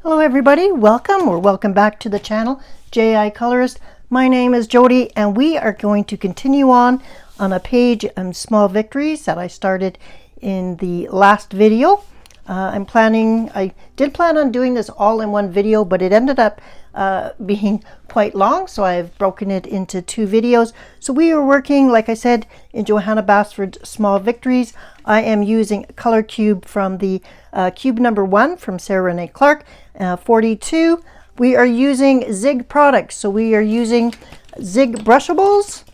Hello everybody, welcome back to the channel, J.I. Colorist. My name is Jody and we are going to continue on a page Small Victories that I started in the last video. I did plan on doing this all in one video, but it ended up being quite long, so I've broken it into two videos. So we are working, like I said, in Johanna Basford's Small Victories. I am using a color cube from the cube number 1 from Sarah Renee Clark, 42. We are using Zig products, so we are using Zig Brushables.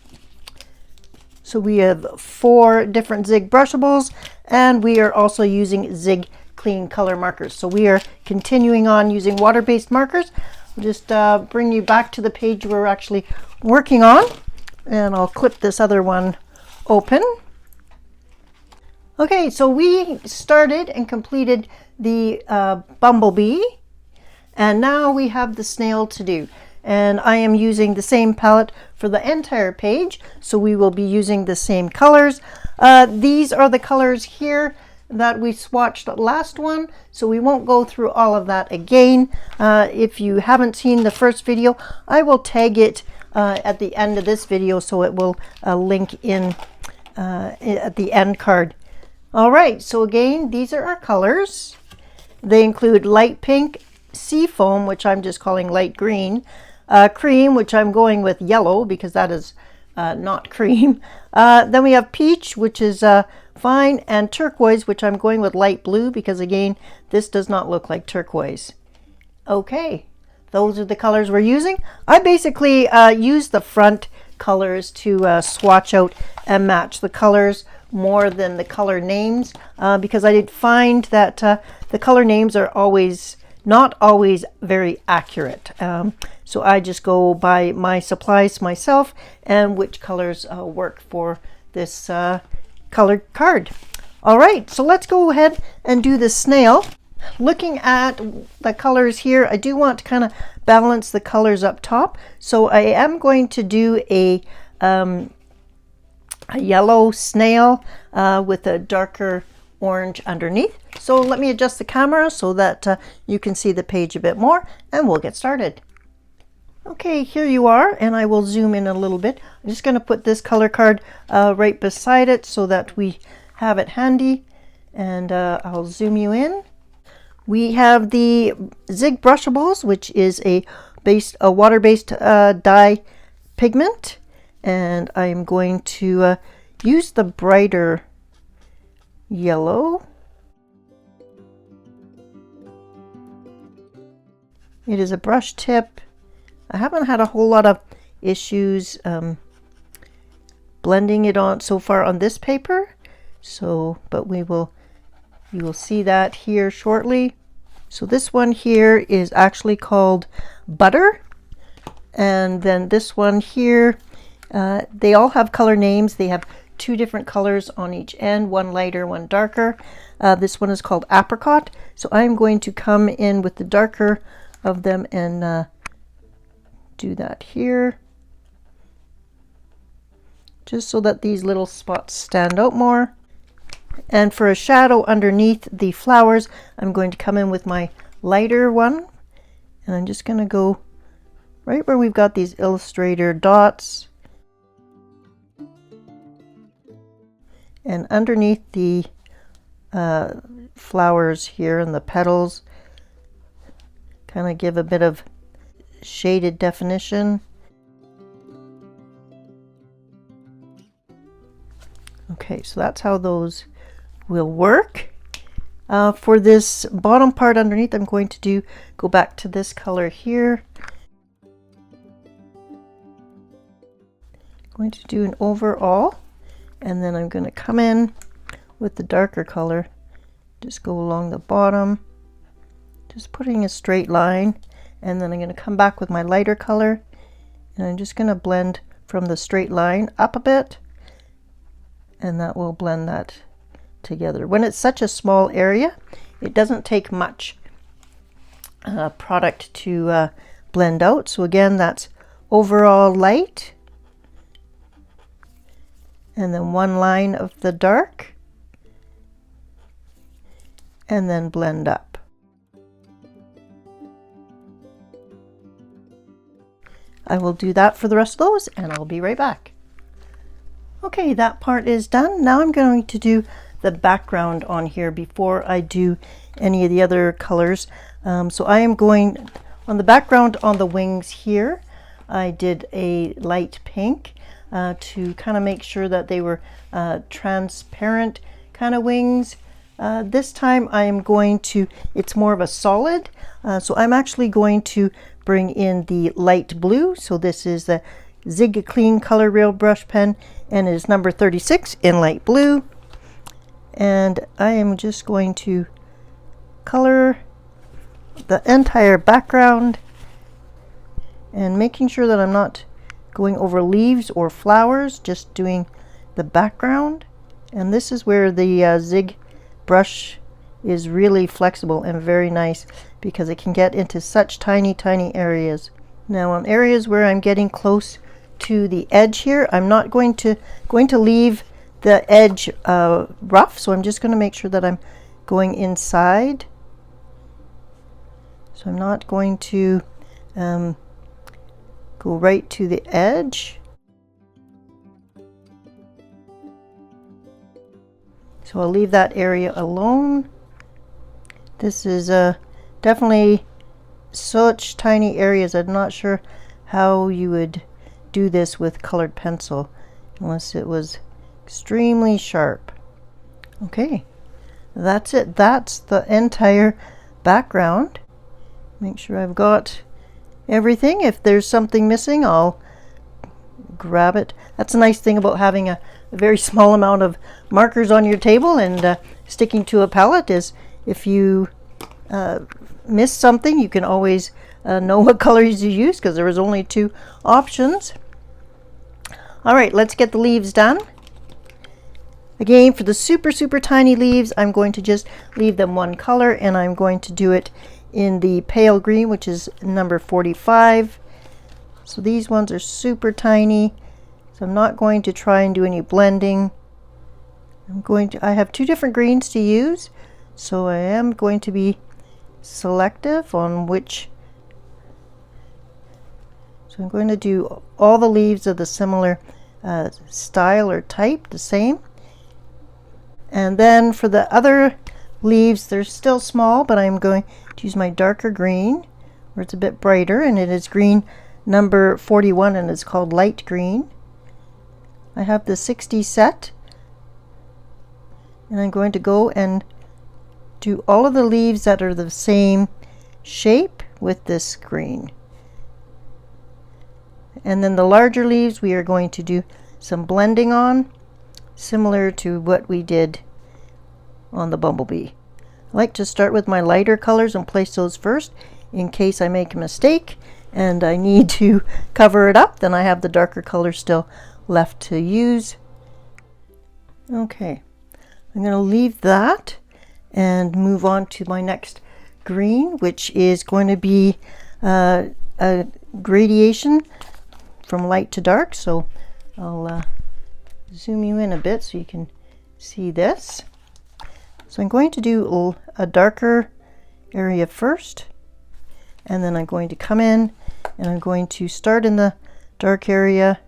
So we have 4 different Zig Brushables, and we are also using Zig Clean Color markers. So we are continuing on using water-based markers. I'll just bring you back to the page we're actually working on, and I'll clip this other one open. Okay, so we started and completed the bumblebee, and now we have the snail to do. And I am using the same palette for the entire page, so we will be using the same colors. These are the colors here that we swatched last one, so we won't go through all of that again. If you haven't seen the first video, I will tag it at the end of this video, so it will link in at the end card. All right, so again, these are our colors. They include light pink, seafoam, which I'm just calling light green, cream, which I'm going with yellow because that is not cream. Then we have peach, which is fine, and turquoise, which I'm going with light blue because, again, this does not look like turquoise. Okay, those are the colors we're using. I basically use the front colors to swatch out and match the colors more than the color names, because I did find that the color names are not always very accurate. So I just go by my supplies myself and which colors work for this colored card. All right, so let's go ahead and do the snail. Looking at the colors here, I do want to kind of balance the colors up top. So I am going to do a yellow snail with a darker orange underneath. So let me adjust the camera so that you can see the page a bit more, and we'll get started. Okay, here you are, and I will zoom in a little bit. I'm just going to put this color card right beside it so that we have it handy, and I'll zoom you in. We have the Zig Brushables, which is a water-based dye pigment, and I am going to use the brighter yellow. It is a brush tip. I haven't had a whole lot of issues blending it on so far on this paper, but you will see that here shortly. So this one here is actually called Butter, and then this one here, they all have color names. They have 2 different colors on each end, one lighter, one darker. This one is called Apricot, so I'm going to come in with the darker of them and do that here, just so that these little spots stand out more. And for a shadow underneath the flowers, I'm going to come in with my lighter one, and I'm just going to go right where we've got these illustrator dots, and underneath the flowers here and the petals, kind of give a bit of shaded definition. Okay, so that's how those will work. For this bottom part underneath, I'm going to go back to this color here. I'm going to do an overall, and then I'm going to come in with the darker color, just go along the bottom, just putting a straight line, and then I'm going to come back with my lighter color, and I'm just going to blend from the straight line up a bit, and that will blend that together. When it's such a small area, it doesn't take much product to blend out. So again, that's overall light, and then one line of the dark, and then blend up. I will do that for the rest of those, and I'll be right back. Okay, that part is done. Now I'm going to do the background on here before I do any of the other colors. So I am going on the background on the wings here. I did a light pink to kind of make sure that they were transparent kind of wings. This time I am going to, it's more of a solid, so I'm actually going to bring in the light blue. So this is the Zig Clean Color Rail Brush Pen, and it is number 36 in light blue. And I am just going to color the entire background and making sure that I'm not going over leaves or flowers, just doing the background. And this is where the Zig brush is really flexible and very nice, because it can get into such tiny areas. Now on areas where I'm getting close to the edge here, I'm not going to leave the edge rough, so I'm just going to make sure that I'm going inside. So I'm not going to go right to the edge. So I'll leave that area alone. This is definitely such tiny areas. I'm not sure how you would do this with colored pencil unless it was extremely sharp. Okay, that's it. That's the entire background. Make sure I've got everything. If there's something missing, I'll grab it. That's a nice thing about having a very small amount of markers on your table and sticking to a palette, is if you miss something, you can always know what colors you use, because there was only 2 options. All right, let's get the leaves done. Again, for the super tiny leaves, I'm going to just leave them one color, and I'm going to do it in the pale green, which is number 45. So these ones are super tiny, so I'm not going to try and do any blending. I have 2 different greens to use, so I am going to be selective on which. So I'm going to do all the leaves of the similar style or type, the same. And then for the other leaves, they're still small, but I'm going to use my darker green, where it's a bit brighter, and it is green number 41, and it's called light green. I have the 60 set, and I'm going to go and do all of the leaves that are the same shape with this green. And then the larger leaves we are going to do some blending on, similar to what we did on the bumblebee. I like to start with my lighter colors and place those first in case I make a mistake and I need to cover it up. Then I have the darker color still left to use. Okay, I'm going to leave that and move on to my next green, which is going to be a gradation from light to dark. So I'll zoom you in a bit so you can see this. So I'm going to do a darker area first, and then I'm going to come in and I'm going to start in the dark area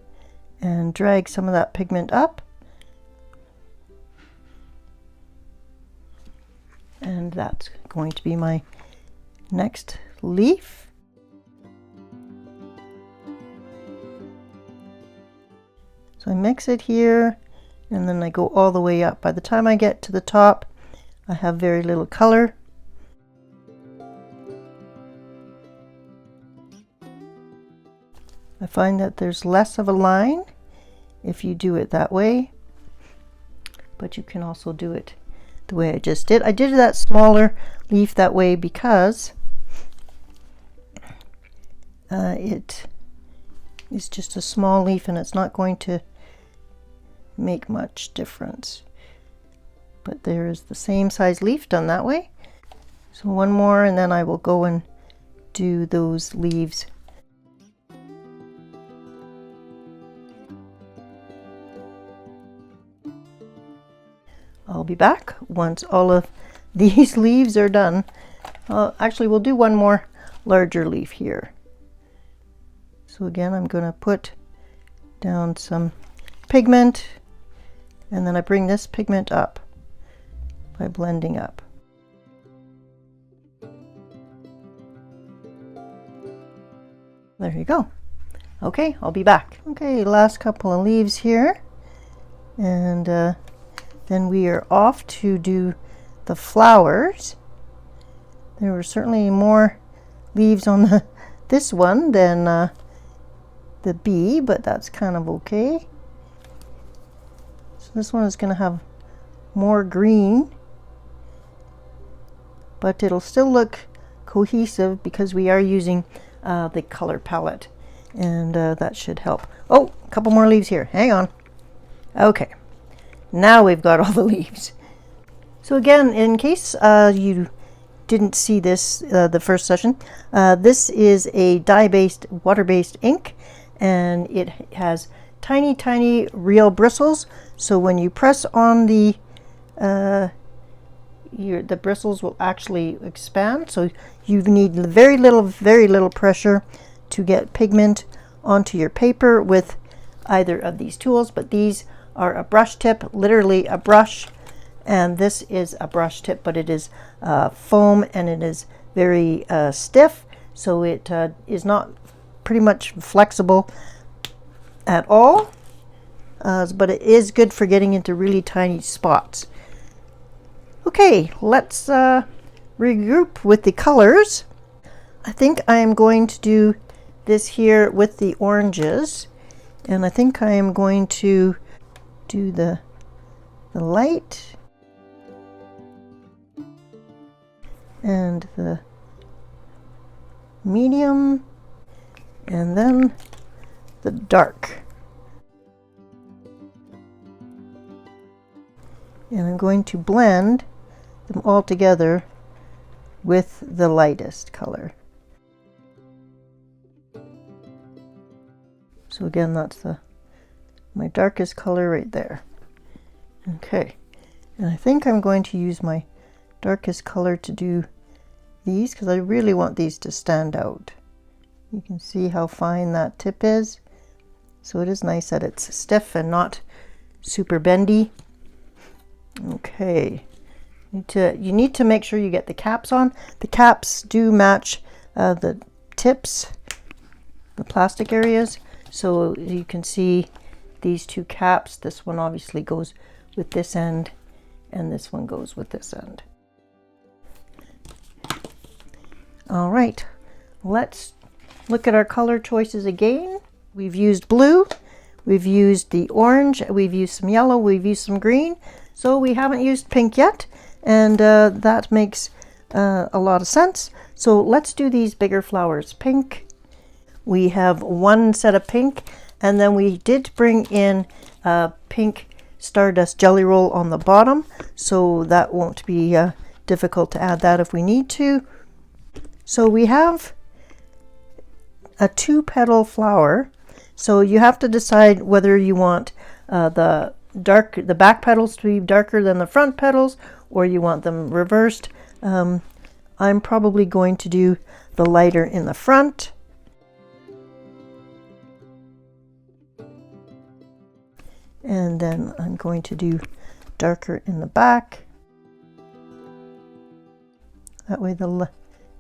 and drag some of that pigment up. And that's going to be my next leaf. So I mix it here, and then I go all the way up. By the time I get to the top, I have very little color. I find that there's less of a line if you do it that way, but you can also do it the way I just did. I did that smaller leaf that way because it is just a small leaf and it's not going to make much difference. But there is the same size leaf done that way. So one more, and then I will go and do those leaves. I'll be back once all of these leaves are done. Actually, we'll do one more larger leaf here. So So again, I'm going to put down some pigment, and then I bring this pigment up by blending up. There you go. Okay, I'll be back. Okay, last couple of leaves here, and then we are off to do the flowers. There were certainly more leaves on this one than the bee, but that's kind of okay. So this one is going to have more green, but it'll still look cohesive because we are using the color palette, and that should help. Oh, a couple more leaves here. Hang on. Okay, now we've got all the leaves. So again, in case you didn't see this the first session, this is a dye-based, water-based ink, and it has tiny real bristles. So when you press on the bristles will actually expand. So you need very little pressure to get pigment onto your paper with either of these tools. But these are a brush tip, literally a brush, and this is a brush tip, but it is foam, and it is very stiff, so it is not pretty much flexible at all, but it is good for getting into really tiny spots. Okay, let's regroup with the colors. I think I am going to do this here with the oranges, and I think I am going to do the light and the medium, and then the dark. And I'm going to blend them all together with the lightest color. So again, that's my darkest color right there. Okay, and I think I'm going to use my darkest color to do these, because I really want these to stand out. You can see how fine that tip is, so it is nice that it's stiff and not super bendy. Okay, you need to make sure you get the caps on. The caps do match the tips, the plastic areas, so you can see these two caps. This one obviously goes with this end, and this one goes with this end. All right, let's look at our color choices again. We've used blue, we've used the orange, we've used some yellow, we've used some green. So we haven't used pink yet, and that makes a lot of sense. So let's do these bigger flowers. Pink, we have one set of pink, and then we did bring in pink Stardust Jelly Roll on the bottom, so that won't be difficult to add that if we need to. So we have a 2-petal flower, so you have to decide whether you want the back petals to be darker than the front petals, or you want them reversed. I'm probably going to do the lighter in the front. And then I'm going to do darker in the back. That way the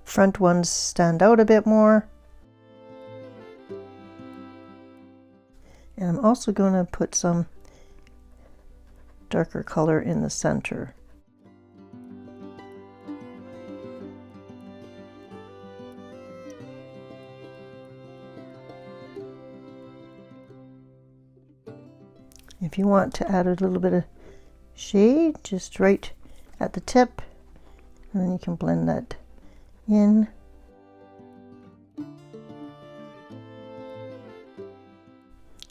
front ones stand out a bit more. And I'm also going to put some darker color in the center. If you want to add a little bit of shade, just right at the tip, and then you can blend that in.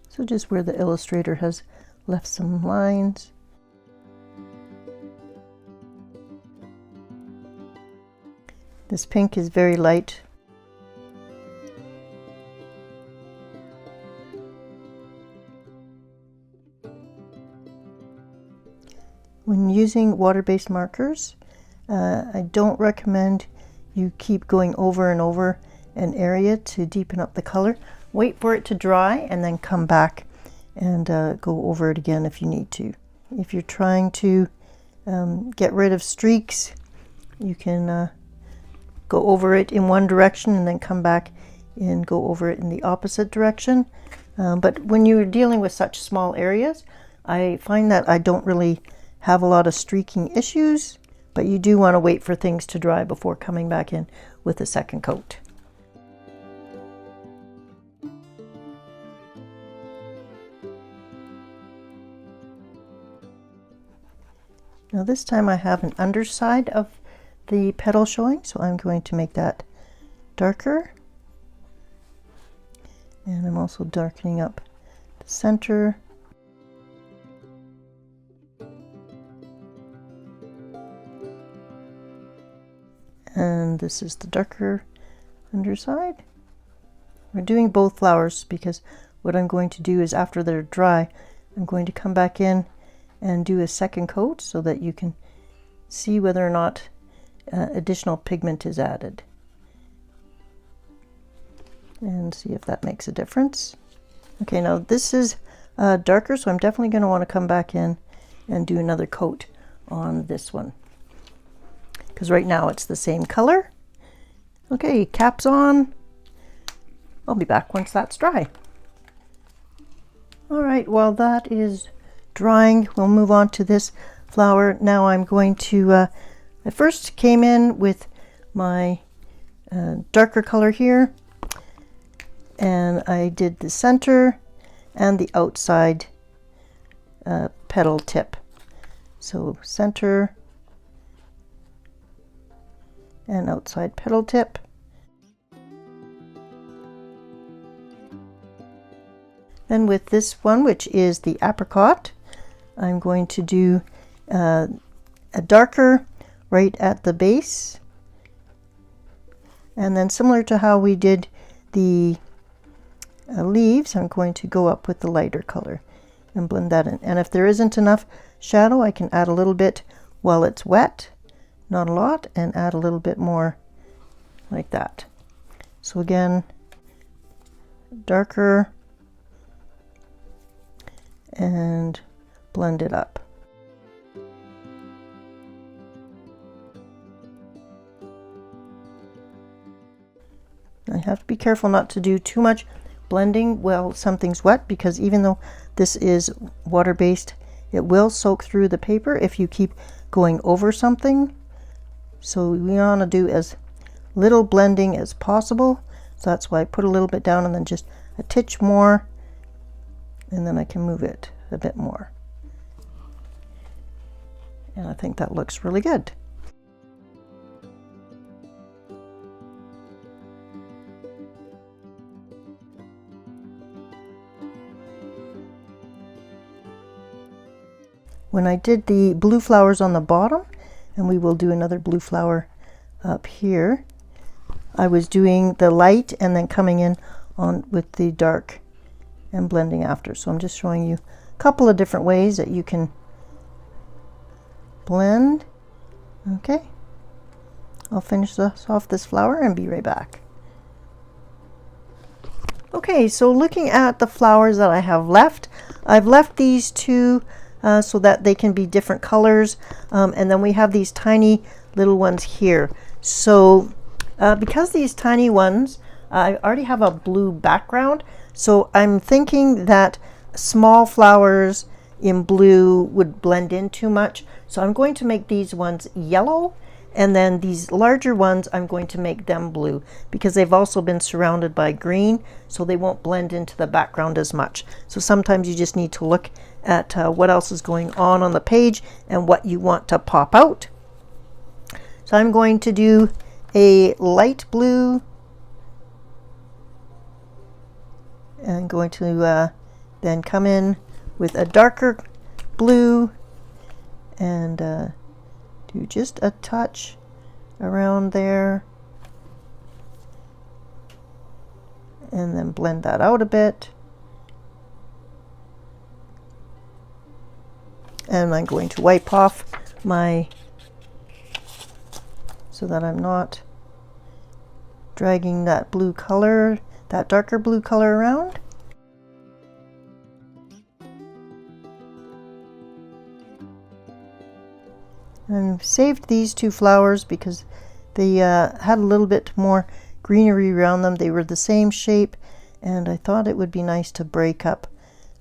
So just where the illustrator has left some lines. This pink is very light. When using water-based markers, I don't recommend you keep going over and over an area to deepen up the color. wait for it to dry, and then come back and go over it again if you need to. If you're trying to get rid of streaks, you can go over it in one direction and then come back and go over it in the opposite direction. But when you're dealing with such small areas, I find that I don't really have a lot of streaking issues, but you do want to wait for things to dry before coming back in with a second coat. Now this time I have an underside of the petal showing, so I'm going to make that darker. And I'm also darkening up the center. And this is the darker underside. We're doing both flowers because what I'm going to do is after they're dry, I'm going to come back in and do a second coat so that you can see whether or not additional pigment is added. And see if that makes a difference. Okay, now this is darker, so I'm definitely going to want to come back in and do another coat on this one. Because right now it's the same color. Okay, caps on. I'll be back once that's dry. All right, while that is drying, we'll move on to this flower. Now I'm going to, I first came in with my darker color here, and I did the center and the outside petal tip. So center and outside petal tip. Then with this one, which is the apricot, I'm going to do a darker right at the base. And then similar to how we did the leaves, I'm going to go up with the lighter color and blend that in. And if there isn't enough shadow, I can add a little bit while it's wet, not a lot, and add a little bit more like that. So again, darker and blend it up. I have to be careful not to do too much blending while something's wet, because even though this is water-based, it will soak through the paper if you keep going over something. So we want to do as little blending as possible. So that's why I put a little bit down and then just a titch more, and then I can move it a bit more. And I think that looks really good. When I did the blue flowers on the bottom, and we will do another blue flower up here, I was doing the light and then coming in on with the dark and blending after. So I'm just showing you a couple of different ways that you can blend. Okay, I'll finish off this flower and be right back. Okay, so looking at the flowers that I have left, I've left these two so that they can be different colors, and then we have these tiny little ones here. So because these tiny ones, I already have a blue background, so I'm thinking that small flowers in blue would blend in too much. So I'm going to make these ones yellow, and then these larger ones I'm going to make them blue, because they've also been surrounded by green, so they won't blend into the background as much. So sometimes you just need to look at what else is going on the page and what you want to pop out. So I'm going to do a light blue, and I'm going to then come in with a darker blue and do just a touch around there, and then blend that out a bit. And I'm going to wipe off my, so that I'm not dragging that blue color that darker blue color around. And I've saved these two flowers because they had a little bit more greenery around them. They were the same shape, and I thought it would be nice to break up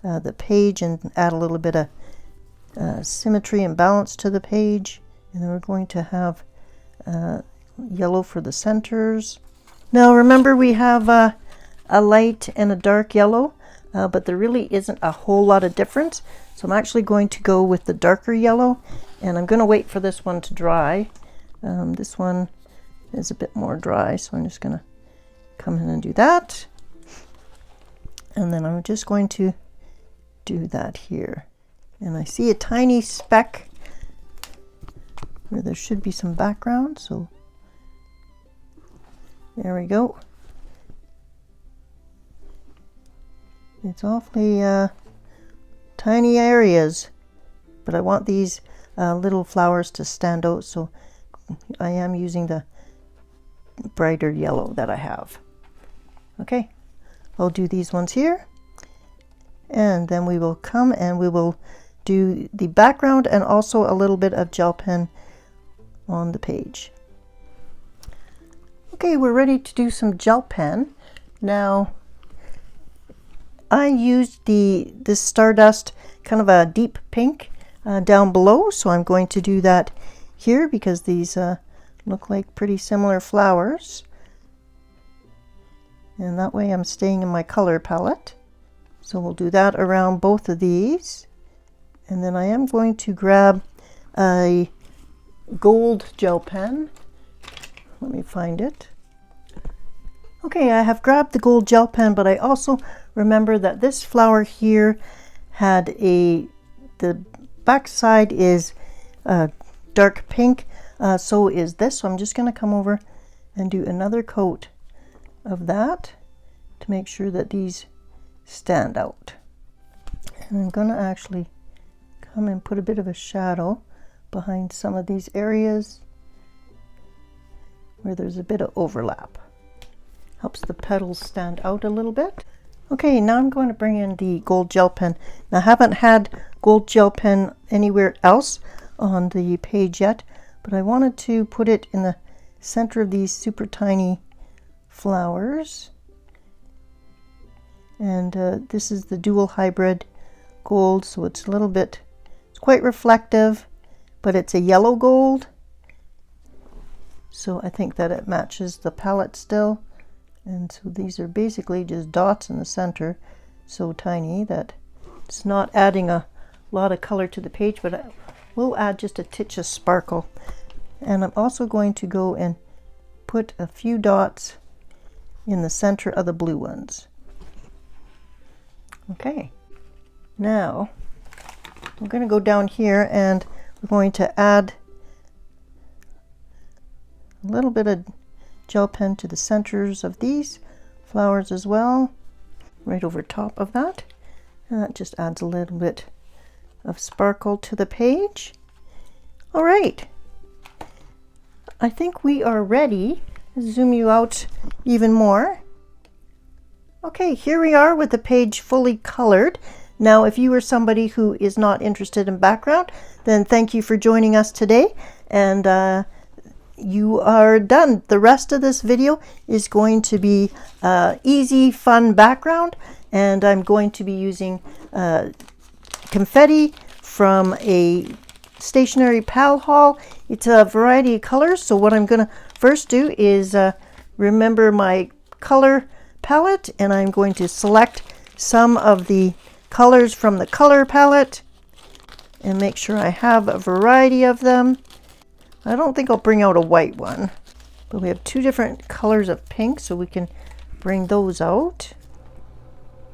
the page and add a little bit of symmetry and balance to the page. And then we're going to have yellow for the centers. Now remember, we have a light and a dark yellow, but there really isn't a whole lot of difference. So I'm actually going to go with the darker yellow, and I'm going to wait for this one to dry. This one is a bit more dry, so I'm just going to come in and do that. And then I'm just going to do that here. And I see a tiny speck where there should be some background, so there we go. It's awfully tiny areas, but I want these little flowers to stand out, so I am using the brighter yellow that I have. Okay, I'll do these ones here, and then we will come and we will do the background and also a little bit of gel pen on the page. Okay, we're ready to do some gel pen. Now I used this Stardust, kind of a deep pink down below, so I'm going to do that here because these look like pretty similar flowers, and that way I'm staying in my color palette. So we'll do that around both of these, and then I am going to grab a gold gel pen. Let me find it. Okay, I have grabbed the gold gel pen, but I also remember that this flower here had the back side is dark pink, so is this. So I'm just going to come over and do another coat of that to make sure that these stand out. And I'm going to actually come and put a bit of a shadow behind some of these areas where there's a bit of overlap. Helps the petals stand out a little bit. Okay, now I'm going to bring in the gold gel pen. Now I haven't had gold gel pen anywhere else on the page yet, but I wanted to put it in the center of these super tiny flowers. And this is the dual hybrid gold, so it's a little bit, it's quite reflective, but it's a yellow gold. So I think that it matches the palette still. And so these are basically just dots in the center, so tiny that it's not adding a lot of color to the page, but I will add just a titch of sparkle. And I'm also going to go and put a few dots in the center of the blue ones. Okay, now we're going to go down here and we're going to add a little bit of gel pen to the centers of these flowers as well, right over top of that. And that just adds a little bit of sparkle to the page. All right, I think we are ready. Zoom you out even more. Okay, here we are with the page fully colored. Now, if you are somebody who is not interested in background, then thank you for joining us today, and you are done. The rest of this video is going to be easy, fun background, and I'm going to be using confetti from a stationery pal haul. It's a variety of colors, so what I'm going to first do is remember my color palette, and I'm going to select some of the colors from the color palette and make sure I have a variety of them. I don't think I'll bring out a white one, but we have two different colors of pink, so we can bring those out.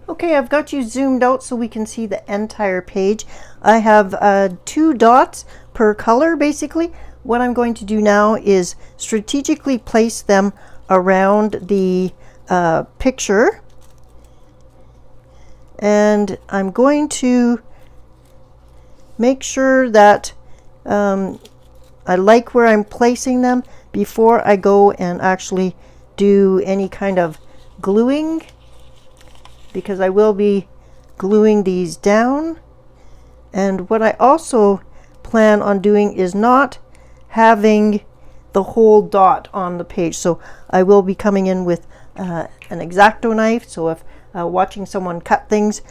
Okay, I've got you zoomed out so we can see the entire page. I have 2 dots per color, basically. What I'm going to do now is strategically place them around the picture, and I'm going to make sure that I like where I'm placing them before I go and actually do any kind of gluing, because I will be gluing these down. And what I also plan on doing is not having the whole dot on the page. So I will be coming in with an X-Acto knife. So if watching someone cut things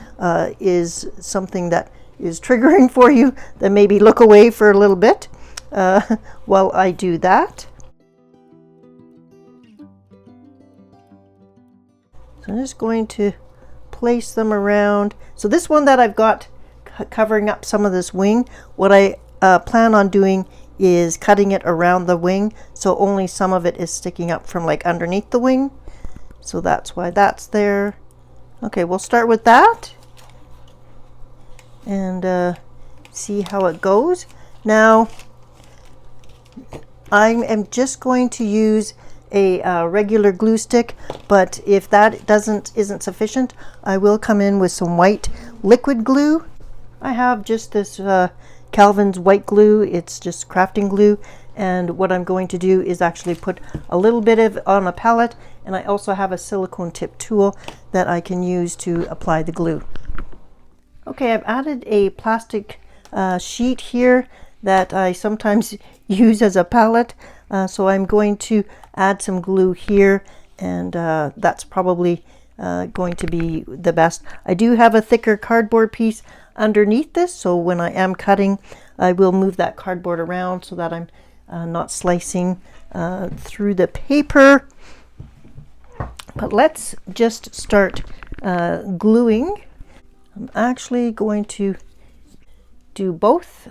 is something that is triggering for you, then maybe look away for a little bit while I do that. So I'm just going to place them around. So this one that I've got covering up some of this wing, what I plan on doing is cutting it around the wing, so only some of it is sticking up from like underneath the wing. So that's why that's there. Okay, we'll start with that and see how it goes. Now I am just going to use a regular glue stick, but if that isn't sufficient, I will come in with some white liquid glue. I have just this Calvin's white glue. It's just crafting glue, and what I'm going to do is actually put a little bit of it on a palette, and I also have a silicone tip tool that I can use to apply the glue. Okay, I've added a plastic sheet here that I sometimes use as a palette, so I'm going to add some glue here, and that's probably going to be the best. I do have a thicker cardboard piece underneath this, so when I am cutting, I will move that cardboard around so that I'm not slicing through the paper. But let's just start gluing. I'm actually going to do both.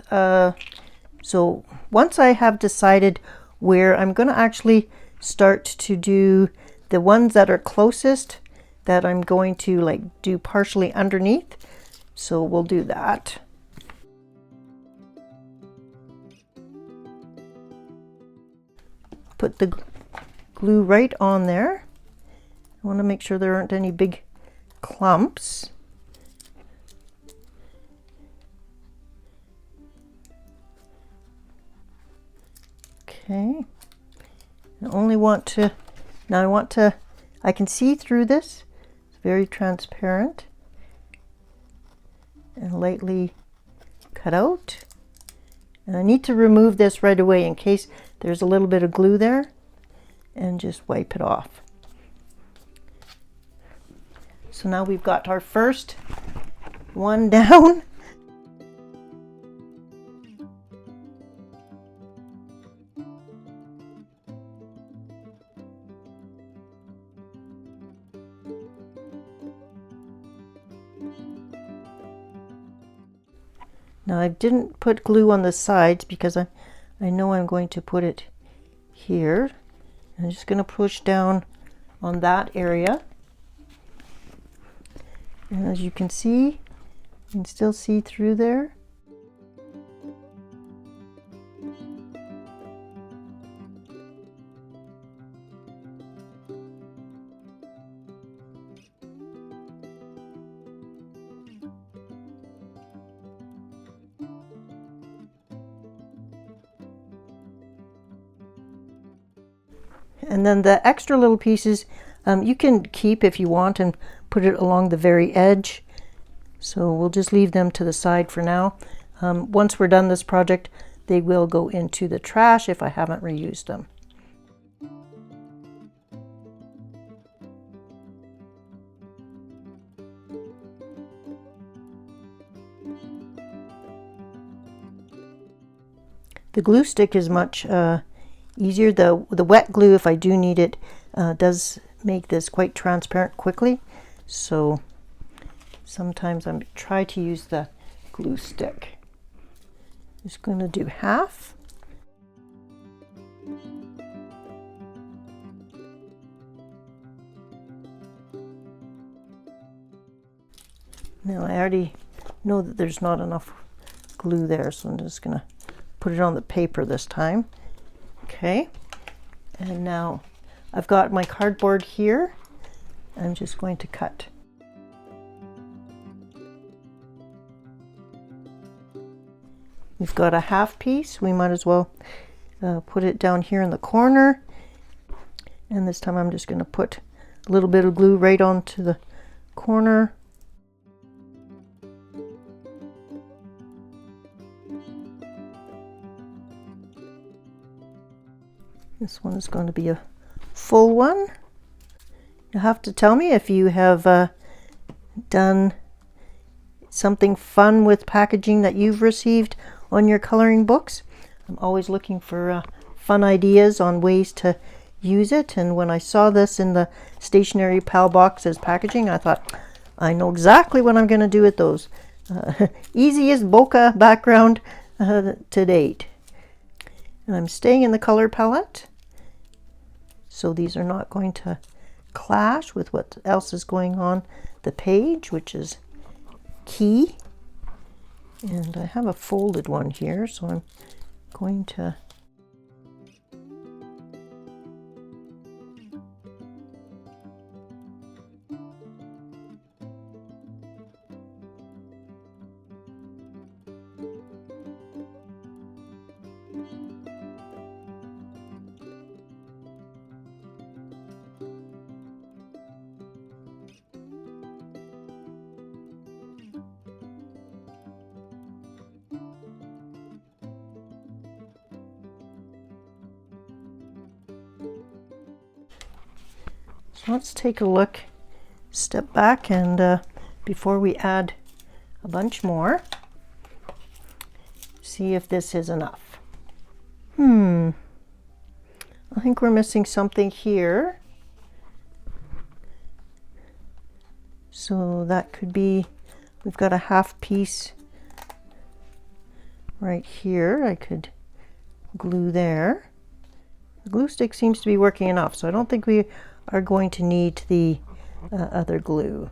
So once I have decided where, I'm going to actually start to do the ones that are closest, that I'm going to like do partially underneath. So we'll do that. Put the glue right on there. I want to make sure there aren't any big clumps. Okay. I only want to, now I can see through this. It's very transparent. And lightly cut out. And I need to remove this right away in case there's a little bit of glue there, and just wipe it off. So now we've got our first one down. Now I didn't put glue on the sides because I know I'm going to put it here. I'm just going to push down on that area. And as you can see, you can still see through there. And then the extra little pieces you can keep if you want and put it along the very edge. So we'll just leave them to the side for now. Once we're done this project, they will go into the trash if I haven't reused them. The glue stick is much easier. The wet glue, if I do need it, does make this quite transparent quickly. So sometimes I try to use the glue stick. Just going to do half. Now I already know that there's not enough glue there, so I'm just going to put it on the paper this time. Okay, and now I've got my cardboard here. I'm just going to cut. We've got a half piece. We might as well put it down here in the corner. And this time I'm just going to put a little bit of glue right onto the corner. This one is going to be a full one. You'll have to tell me if you have done something fun with packaging that you've received on your coloring books. I'm always looking for fun ideas on ways to use it, and when I saw this in the stationery pal box as packaging, I thought, I know exactly what I'm going to do with those. Easiest bokeh background to date. And I'm staying in the color palette, so these are not going to clash with what else is going on the page, which is key. And I have a folded one here, so I'm going to let's take a look, step back, and before we add a bunch more, see if this is enough. I think we're missing something here. So that could be, we've got a half piece right here. I could glue there. The glue stick seems to be working enough, so I don't think we are going to need the other glue.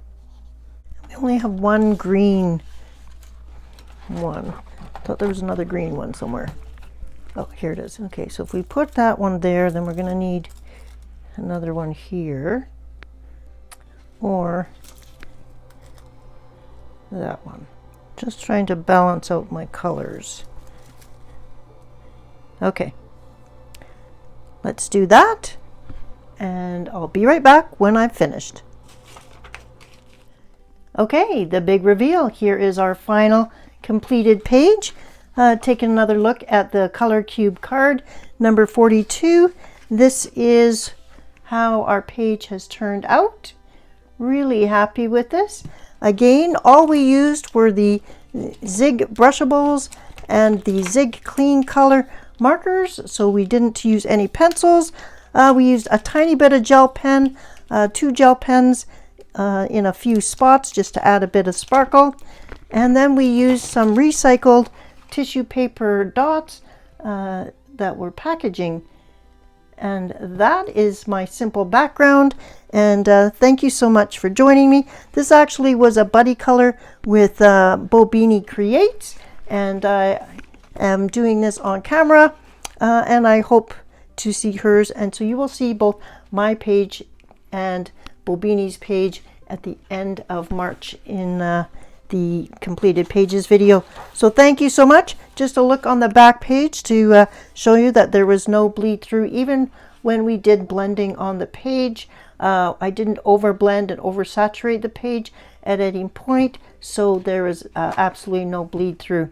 We only have one green one. I thought there was another green one somewhere. Oh, here it is. Okay, so if we put that one there, then we're going to need another one here, or that one. Just trying to balance out my colors. Okay, let's do that, and I'll be right back when I've finished. Okay, the big reveal. Here is our final completed page. Taking another look at the color cube card number 42. This is how our page has turned out. Really happy with this. Again, all we used were the Zig Brushables and the Zig Clean Color markers, so we didn't use any pencils. We used a tiny bit of gel pen, 2 gel pens in a few spots just to add a bit of sparkle. And then we used some recycled tissue paper dots that were packaging. And that is my simple background. And thank you so much for joining me. This actually was a buddy color with Bobini Creates, and I am doing this on camera, and I hope to see hers. And so you will see both my page and Bobini's page at the end of March in the completed pages video. So thank you so much. Just a look on the back page to show you that there was no bleed through even when we did blending on the page. I didn't overblend and oversaturate the page at any point, so there is absolutely no bleed through.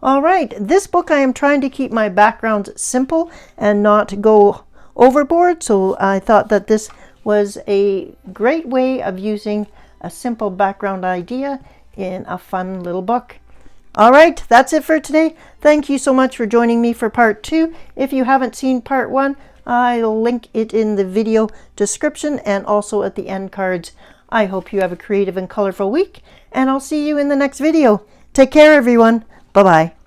All right, this book I am trying to keep my backgrounds simple and not go overboard, so I thought that this was a great way of using a simple background idea in a fun little book. All right, that's it for today. Thank you so much for joining me for part 2. If you haven't seen part 1, I'll link it in the video description and also at the end cards. I hope you have a creative and colorful week, and I'll see you in the next video. Take care, everyone. Bye-bye.